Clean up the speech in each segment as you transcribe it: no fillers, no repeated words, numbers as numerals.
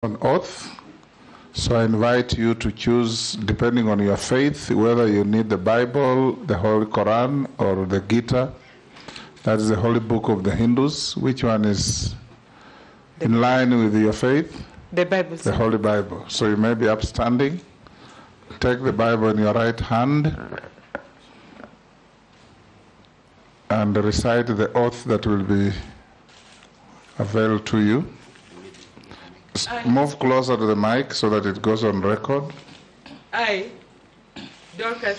On oath. So I invite you to choose, depending on your faith, whether you need the Bible, the Holy Quran, or the Gita. That is the holy book of the Hindus. Which one is in line with your faith? The Bible. The Holy Bible. So you may be upstanding. Take the Bible in your right hand and recite the oath that will be availed to you. Move closer to the mic so that it goes on record. I, Dorcas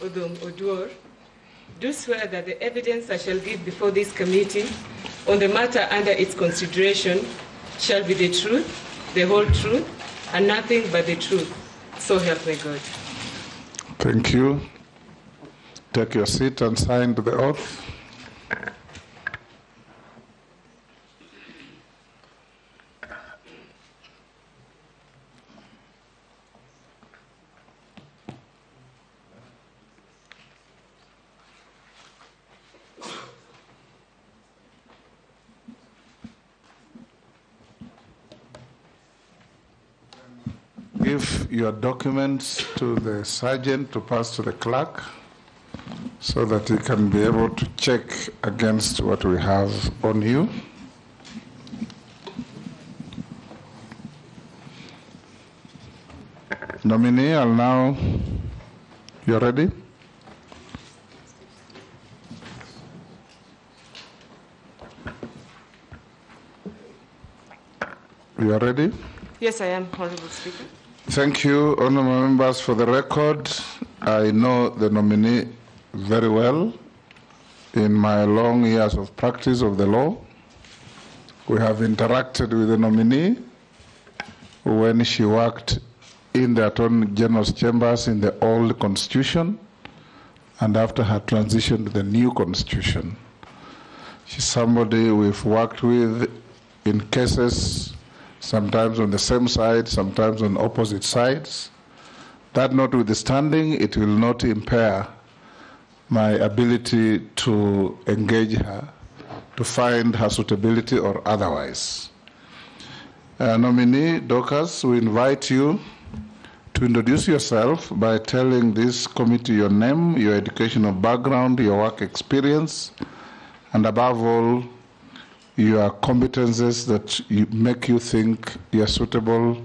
Oduor, do swear that the evidence I shall give before this committee on the matter under its consideration shall be the truth, the whole truth, and nothing but the truth. So help me God. Thank you. Take your seat and sign the oath. Give your documents to the sergeant to pass to the clerk so that he can be able to check against what we have on you. Nominee, I'll now, you ready? You are ready? Yes, I am, Honorable Speaker. Thank you, honorable members. For the record, I know the nominee very well in my long years of practice of the law. We have interacted with the nominee when she worked in the Attorney General's chambers in the old constitution and after her transition to the new constitution. She's somebody we've worked with in cases sometimes on the same side, sometimes on opposite sides. That notwithstanding, it will not impair my ability to engage her, to find her suitability or otherwise. Nominee Dorcas, we invite you to introduce yourself by telling this committee your name, your educational background, your work experience, and above all, your competences that make you think you are suitable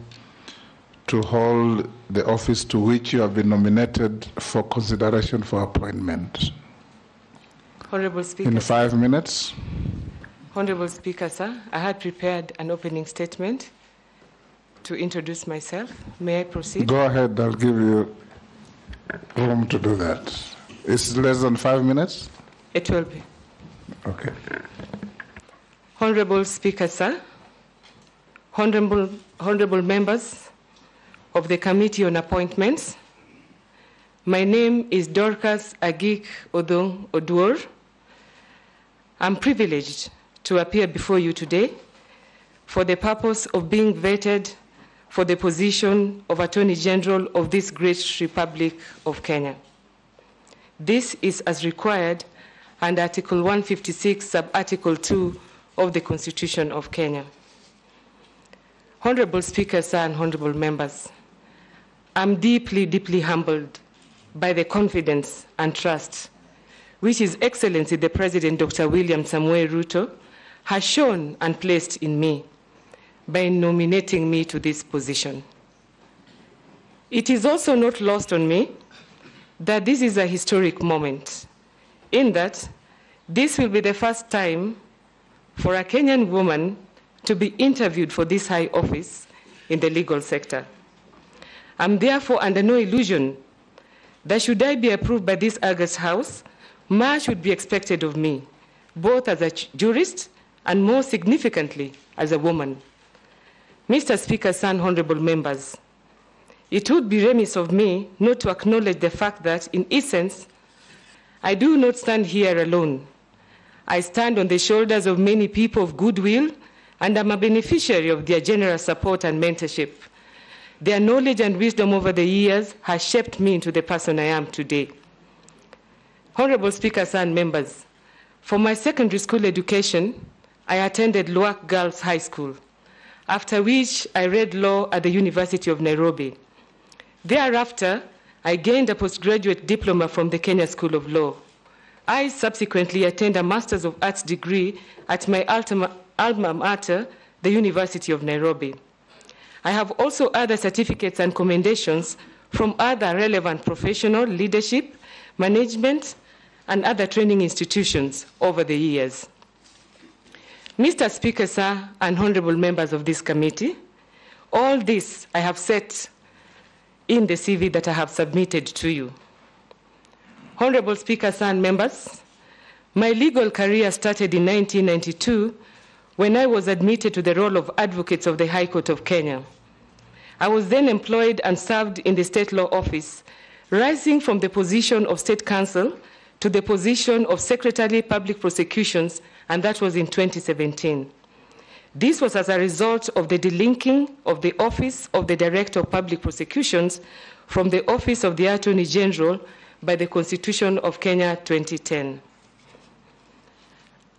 to hold the office to which you have been nominated for consideration for appointment. Honorable Speaker. In 5 minutes. Honorable Speaker, sir, I had prepared an opening statement to introduce myself. May I proceed? Go ahead, I'll give you room to do that. Is it less than 5 minutes? It will be. Okay. Honorable Speaker, sir, honorable members of the Committee on Appointments, my name is Dorcas Oduor. I'm privileged to appear before you today for the purpose of being vetted for the position of Attorney General of this great Republic of Kenya. This is as required under Article 156, Sub-Article 2 of the Constitution of Kenya. Honorable Speaker, sir, and honorable members, I'm deeply, deeply humbled by the confidence and trust which His Excellency the President, Dr. William Samoei Ruto, has shown and placed in me by nominating me to this position. It is also not lost on me that this is a historic moment, in that this will be the first time for a Kenyan woman to be interviewed for this high office in the legal sector. I'm therefore under no illusion that should I be approved by this august House, much would be expected of me, both as a jurist and more significantly as a woman. Mr. Speaker, and honorable members, it would be remiss of me not to acknowledge the fact that, in essence, I do not stand here alone. I stand on the shoulders of many people of goodwill, and I'm a beneficiary of their generous support and mentorship. Their knowledge and wisdom over the years has shaped me into the person I am today. Honorable Speaker, and members, for my secondary school education, I attended Luak Girls High School. after which I read law at the University of Nairobi. Thereafter, I gained a postgraduate diploma from the Kenya School of Law. I subsequently attained a Master's of Arts degree at my alma mater, the University of Nairobi. I have also other certificates and commendations from other relevant professional, leadership, management, and other training institutions over the years. Mr. Speaker, sir, and honorable members of this committee, all this I have set in the CV that I have submitted to you. Honorable Speaker, sir, and members, my legal career started in 1992 when I was admitted to the role of Advocate of the High Court of Kenya. I was then employed and served in the State Law Office, rising from the position of State Counsel to the position of Secretary Public Prosecutions, and that was in 2017. This was as a result of the delinking of the Office of the Director of Public Prosecutions from the Office of the Attorney General by the Constitution of Kenya 2010.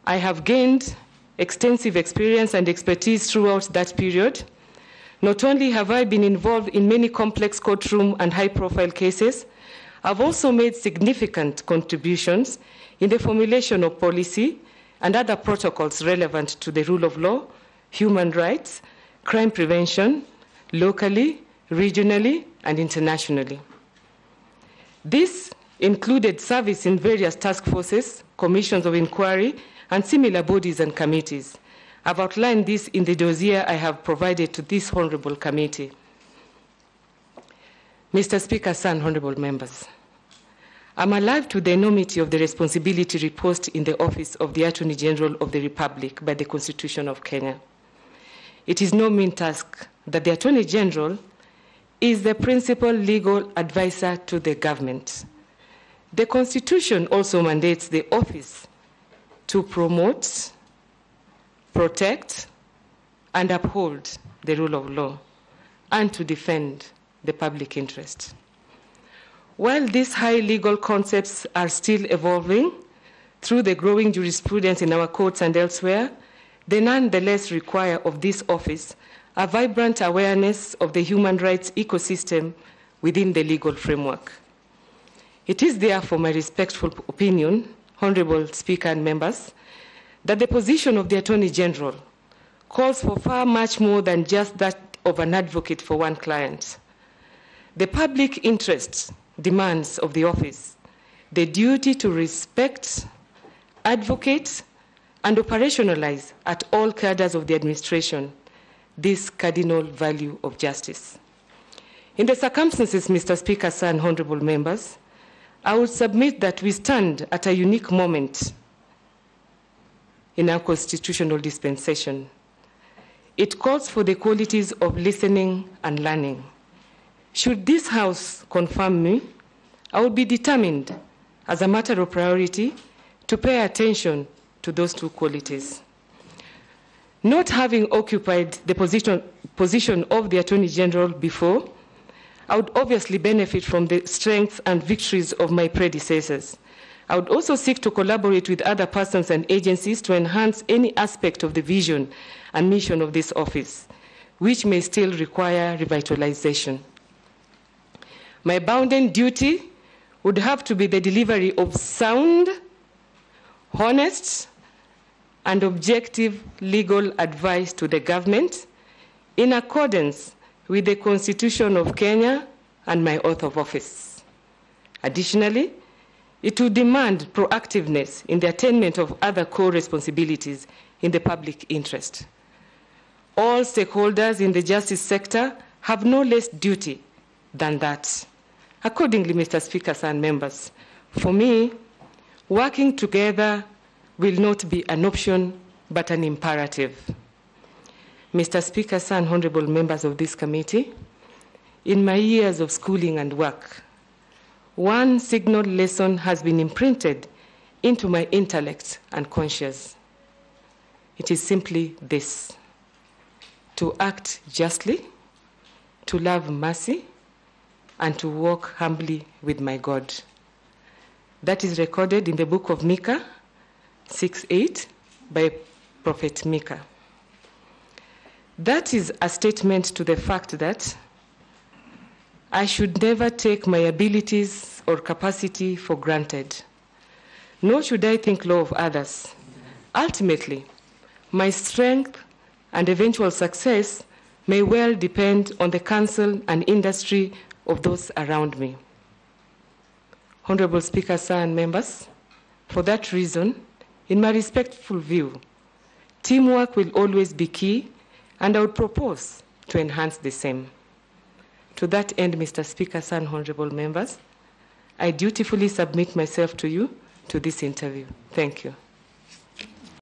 I have gained extensive experience and expertise throughout that period. Not only have I been involved in many complex courtroom and high-profile cases, I've also made significant contributions in the formulation of policy and other protocols relevant to the rule of law, human rights, crime prevention, locally, regionally, and internationally. This included service in various task forces, commissions of inquiry, and similar bodies and committees. I've outlined this in the dossier I have provided to this honorable committee. Mr. Speaker, sir, and honorable members, I'm alive to the enormity of the responsibility reposed in the office of the Attorney General of the Republic by the Constitution of Kenya. It is no mean task that the Attorney General is the principal legal advisor to the government. The Constitution also mandates the office to promote, protect, and uphold the rule of law, and to defend the public interest. While these high legal concepts are still evolving through the growing jurisprudence in our courts and elsewhere, they nonetheless require of this office a vibrant awareness of the human rights ecosystem within the legal framework. It is therefore my respectful opinion, Honorable Speaker and members, that the position of the Attorney General calls for far much more than just that of an advocate for one client. The public interest demands of the office the duty to respect, advocate, and operationalize at all cadres of the administration this cardinal value of justice. In the circumstances, Mr. Speaker, sir, and honorable members, I would submit that we stand at a unique moment in our constitutional dispensation. It calls for the qualities of listening and learning. Should this House confirm me, I would be determined, as a matter of priority, to pay attention to those two qualities. Not having occupied the position of the Attorney General before, I would obviously benefit from the strengths and victories of my predecessors. I would also seek to collaborate with other persons and agencies to enhance any aspect of the vision and mission of this office, which may still require revitalization. My bounden duty would have to be the delivery of sound, honest, and objective legal advice to the government in accordance with the Constitution of Kenya and my oath of office. Additionally, it will demand proactiveness in the attainment of other core responsibilities in the public interest. All stakeholders in the justice sector have no less duty than that. Accordingly, Mr. Speaker, and members, for me, working together will not be an option, but an imperative. Mr. Speaker, and honorable members of this committee, in my years of schooling and work, one signal lesson has been imprinted into my intellect and conscience. It is simply this: to act justly, to love mercy, and to walk humbly with my God. That is recorded in the book of Micah 6:8 by Prophet Micah. That is a statement to the fact that I should never take my abilities or capacity for granted, nor should I think low of others. Ultimately, my strength and eventual success may well depend on the counsel and industry of those around me. Honorable Speaker, sir, and members, for that reason, in my respectful view, teamwork will always be key, and I would propose to enhance the same. To that end, Mr. Speaker, sir, and honorable members, I dutifully submit myself to you to this interview. Thank you.